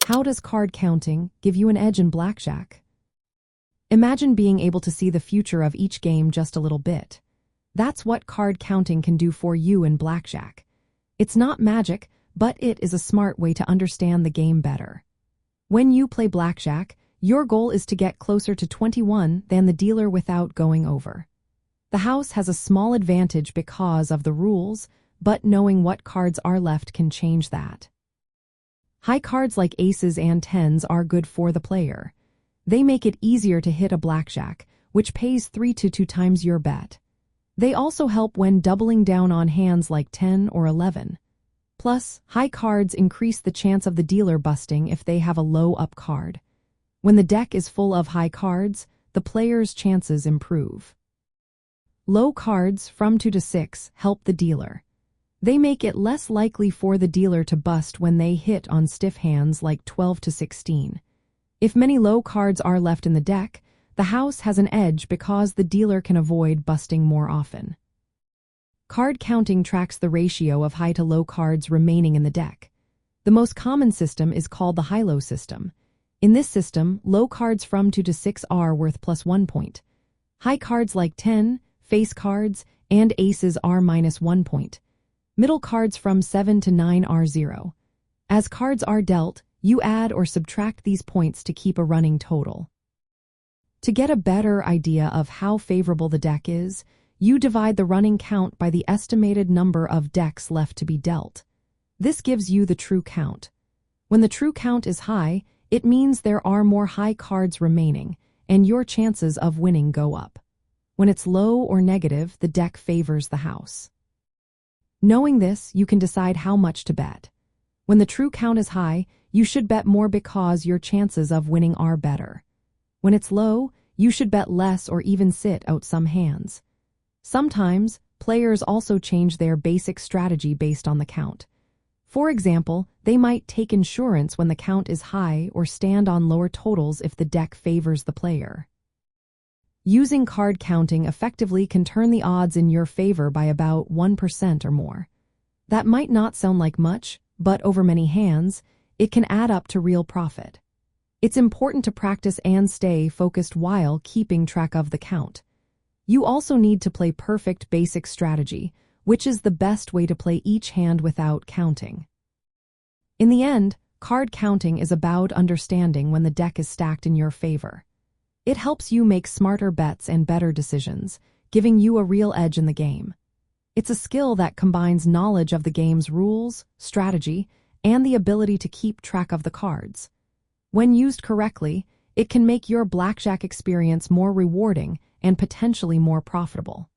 How does card counting give you an edge in blackjack? Imagine being able to see the future of each game just a little bit. That's what card counting can do for you in blackjack. It's not magic, but it is a smart way to understand the game better. When you play blackjack, your goal is to get closer to 21 than the dealer without going over. The house has a small advantage because of the rules, but knowing what cards are left can change that. High cards like aces and tens are good for the player. They make it easier to hit a blackjack, which pays 3 to 2 times your bet. They also help when doubling down on hands like 10 or 11. Plus, high cards increase the chance of the dealer busting if they have a low-up card. When the deck is full of high cards, the player's chances improve. Low cards from 2 to 6 help the dealer. They make it less likely for the dealer to bust when they hit on stiff hands like 12 to 16. If many low cards are left in the deck, the house has an edge because the dealer can avoid busting more often. Card counting tracks the ratio of high to low cards remaining in the deck. The most common system is called the high-low system. In this system, low cards from 2 to 6 are worth +1 point. High cards like 10, face cards, and aces are -1 point. Middle cards from 7 to 9 are 0. As cards are dealt, you add or subtract these points to keep a running total. To get a better idea of how favorable the deck is, you divide the running count by the estimated number of decks left to be dealt. This gives you the true count. When the true count is high, it means there are more high cards remaining, and your chances of winning go up. When it's low or negative, the deck favors the house. Knowing this, you can decide how much to bet. When the true count is high, you should bet more because your chances of winning are better. When it's low, you should bet less or even sit out some hands. Sometimes, players also change their basic strategy based on the count. For example, they might take insurance when the count is high or stand on lower totals if the deck favors the player. Using card counting effectively can turn the odds in your favor by about 1% or more. That might not sound like much, but over many hands, it can add up to real profit. It's important to practice and stay focused while keeping track of the count. You also need to play perfect basic strategy, which is the best way to play each hand without counting. In the end, card counting is about understanding when the deck is stacked in your favor. It helps you make smarter bets and better decisions, giving you a real edge in the game. It's a skill that combines knowledge of the game's rules, strategy, and the ability to keep track of the cards. When used correctly, it can make your blackjack experience more rewarding and potentially more profitable.